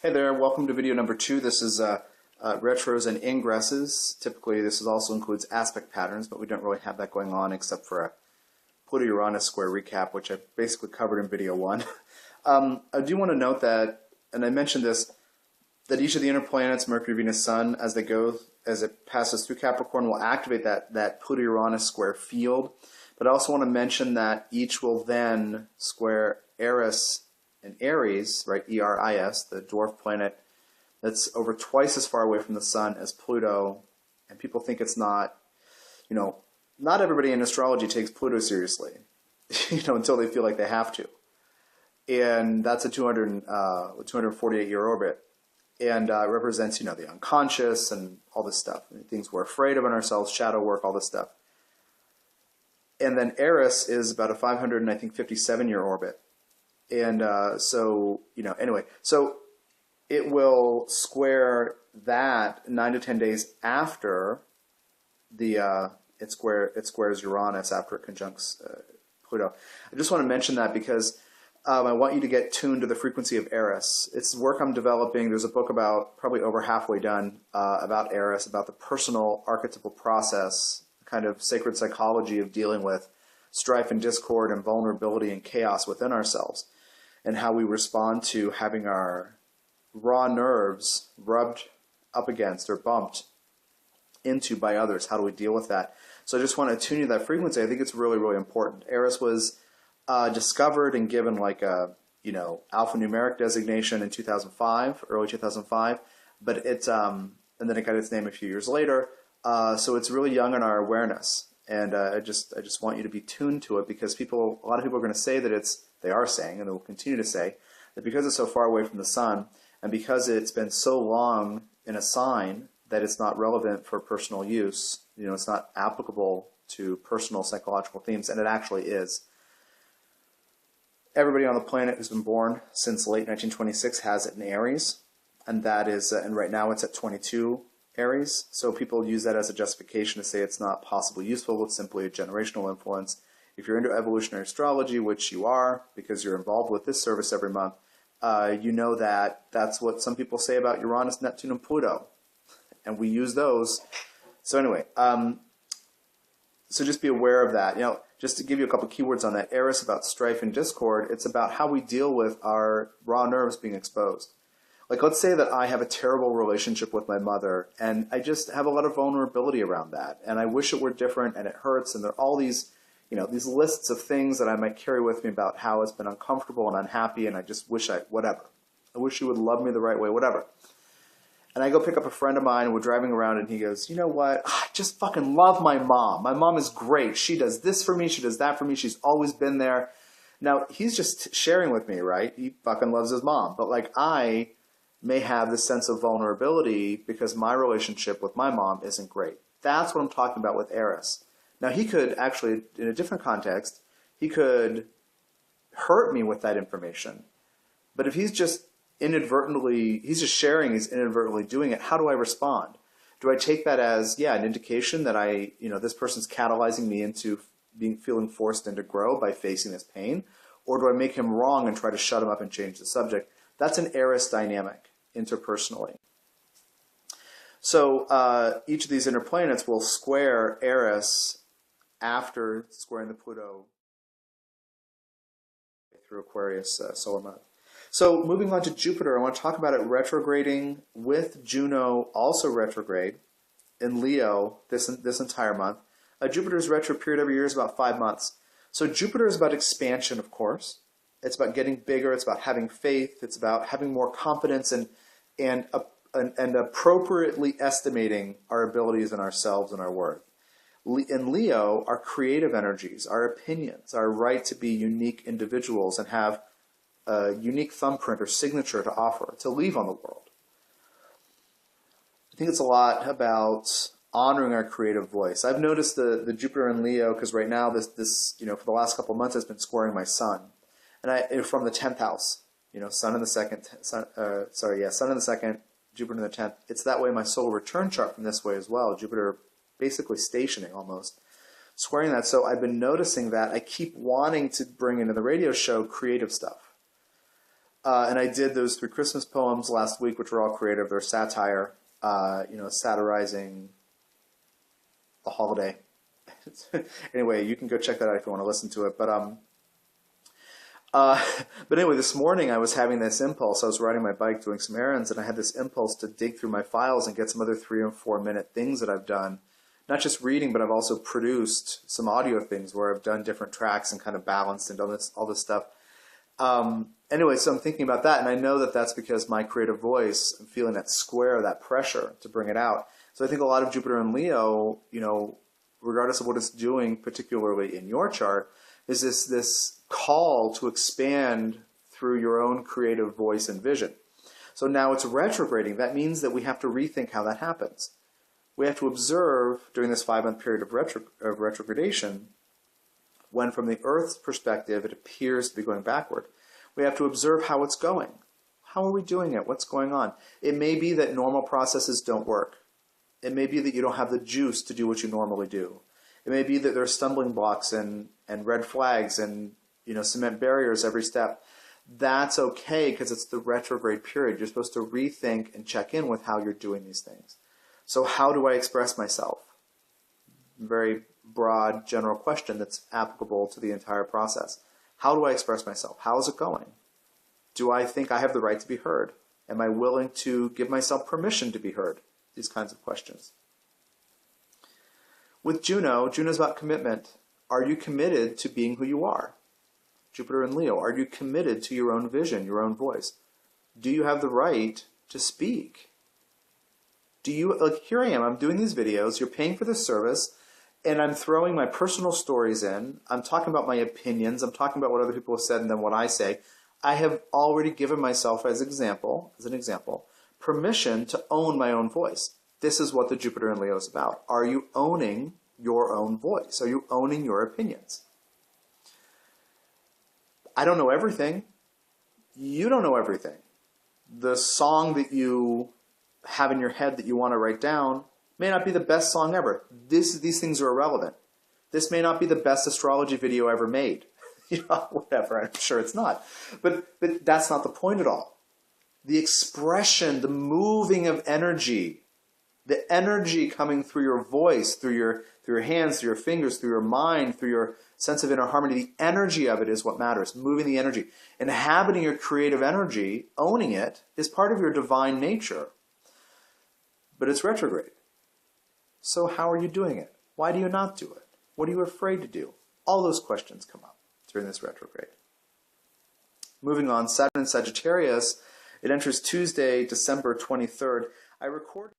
Hey there, welcome to video number 2. This is retros and ingresses. Typically this also includes aspect patterns, but we don't really have that going on except for a Pluto-Uranus square recap, which I basically covered in video 1. I do want to note that, and I mentioned this, that each of the inner planets, Mercury, Venus, Sun, as it passes through Capricorn, will activate that Pluto-Uranus square field. But I also want to mention that each will then square Eris and Eris, right, E-R-I-S, the dwarf planet that's over twice as far away from the Sun as Pluto. And people think it's not, not everybody in astrology takes Pluto seriously, until they feel like they have to. And that's a 248-year orbit. And represents, the unconscious and all this stuff, things we're afraid of in ourselves, shadow work, all this stuff. And then Eris is about a 557-year orbit. And anyway, so it will square that 9 to 10 days after it squares Uranus, after it conjuncts Pluto. I just want to mention that because I want you to get tuned to the frequency of Eris. It's work I'm developing. There's a book about, probably over halfway done, about Eris, about the personal archetypal process, kind of sacred psychology of dealing with strife and discord and vulnerability and chaos within ourselves, and how we respond to having our raw nerves rubbed up against or bumped into by others. How do we deal with that? So I just want to tune you to that frequency. I think it's really, really important. Eris was discovered and given like a alphanumeric designation in 2005, early 2005, but it's and then it got its name a few years later. So it's really young in our awareness, and I just want you to be tuned to it, because a lot of people are going to say that they are saying, and they will continue to say, that because it's so far away from the Sun, and because it's been so long in a sign that it's not relevant for personal use, it's not applicable to personal psychological themes, and it actually is. Everybody on the planet who's been born since late 1926 has it in Aries, and that is, and right now it's at 22 Aries. So people use that as a justification to say it's not possibly useful. It's simply a generational influence. If you're into evolutionary astrology, which you are, because you're involved with this service every month, you know that that's what some people say about Uranus, Neptune, and Pluto. And we use those. So anyway, so just be aware of that. Just to give you a couple keywords on that, Eris, about strife and discord, it's about how we deal with our raw nerves being exposed. Like, let's say that I have a terrible relationship with my mother, and I just have a lot of vulnerability around that, and I wish it were different, and it hurts, and there are all these, these lists of things that I might carry with me about how it's been uncomfortable and unhappy, and I just wish whatever. I wish you would love me the right way, whatever. And I go pick up a friend of mine, and we're driving around, and he goes, you know what, I just fucking love my mom. My mom is great. She does this for me, she does that for me, she's always been there. Now, he's just sharing with me, right? He fucking loves his mom. But like, I may have this sense of vulnerability because my relationship with my mom isn't great. That's what I'm talking about with Eris. Now, he could actually, in a different context, he could hurt me with that information. But if he's just sharing, he's inadvertently doing it, how do I respond? Do I take that as, an indication that this person's catalyzing me into feeling forced into grow by facing this pain? Or do I make him wrong and try to shut him up and change the subject? That's an Eris dynamic, interpersonally. So each of these inner planets will square Eris after squaring the Pluto through Aquarius solar month. So moving on to Jupiter, I want to talk about it retrograding with Juno also retrograde in Leo this entire month. Jupiter's retro period every year is about 5 months. So Jupiter is about expansion, of course. It's about getting bigger. It's about having faith. It's about having more confidence and appropriately estimating our abilities and ourselves and our worth. In Leo, our creative energies, our opinions, our right to be unique individuals and have a unique thumbprint or signature to offer, to leave on the world. I think it's a lot about honoring our creative voice. I've noticed the Jupiter in Leo, because right now this for the last couple of months has been squaring my Sun. And from the 10th house, Sun in the second, Sun in the second, Jupiter in the 10th. It's that way my solar return chart from this way as well. Jupiter basically stationing almost, squaring that. So I've been noticing that I keep wanting to bring into the radio show creative stuff. And I did those 3 Christmas poems last week, which were all creative. They're satire, satirizing the holiday. Anyway, you can go check that out if you want to listen to it. But anyway, this morning I was having this impulse. I was riding my bike doing some errands, and I had this impulse to dig through my files and get some other 3 and 4 minute things that I've done. Not just reading, but I've also produced some audio things where I've done different tracks and kind of balanced and done all this stuff. Anyway, so I'm thinking about that, and I know that that's because my creative voice, I'm feeling that square, that pressure to bring it out. So I think a lot of Jupiter and Leo, regardless of what it's doing, particularly in your chart, is this call to expand through your own creative voice and vision. So now it's retrograding. That means that we have to rethink how that happens. We have to observe during this 5-month period of retrogradation, when from the Earth's perspective it appears to be going backward. We have to observe how it's going. How are we doing it? What's going on? It may be that normal processes don't work. It may be that you don't have the juice to do what you normally do. It may be that there are stumbling blocks and red flags and cement barriers every step. That's okay, because it's the retrograde period. You're supposed to rethink and check in with how you're doing these things. So how do I express myself? Very broad, general question that's applicable to the entire process. How do I express myself? How is it going? Do I think I have the right to be heard? Am I willing to give myself permission to be heard? These kinds of questions. With Juno's about commitment. Are you committed to being who you are? Jupiter and Leo, are you committed to your own vision, your own voice? Do you have the right to speak? Here I am, I'm doing these videos, you're paying for this service, and I'm throwing my personal stories in. I'm talking about my opinions. I'm talking about what other people have said and then what I say. I have already given myself as an example, permission to own my own voice. This is what the Jupiter and Leo is about. Are you owning your own voice? Are you owning your opinions? I don't know everything. You don't know everything. The song that you have in your head that you want to write down may not be the best song ever. These things are irrelevant. This may not be the best astrology video ever made. Whatever, I'm sure it's not. But that's not the point at all. The expression, the moving of energy, the energy coming through your voice, through your hands, through your fingers, through your mind, through your sense of inner harmony, the energy of it is what matters, moving the energy. Inhabiting your creative energy, owning it, is part of your divine nature. But it's retrograde. So how are you doing it? Why do you not do it? What are you afraid to do? All those questions come up during this retrograde. Moving on, Saturn in Sagittarius, it enters Tuesday, December 23rd. I recorded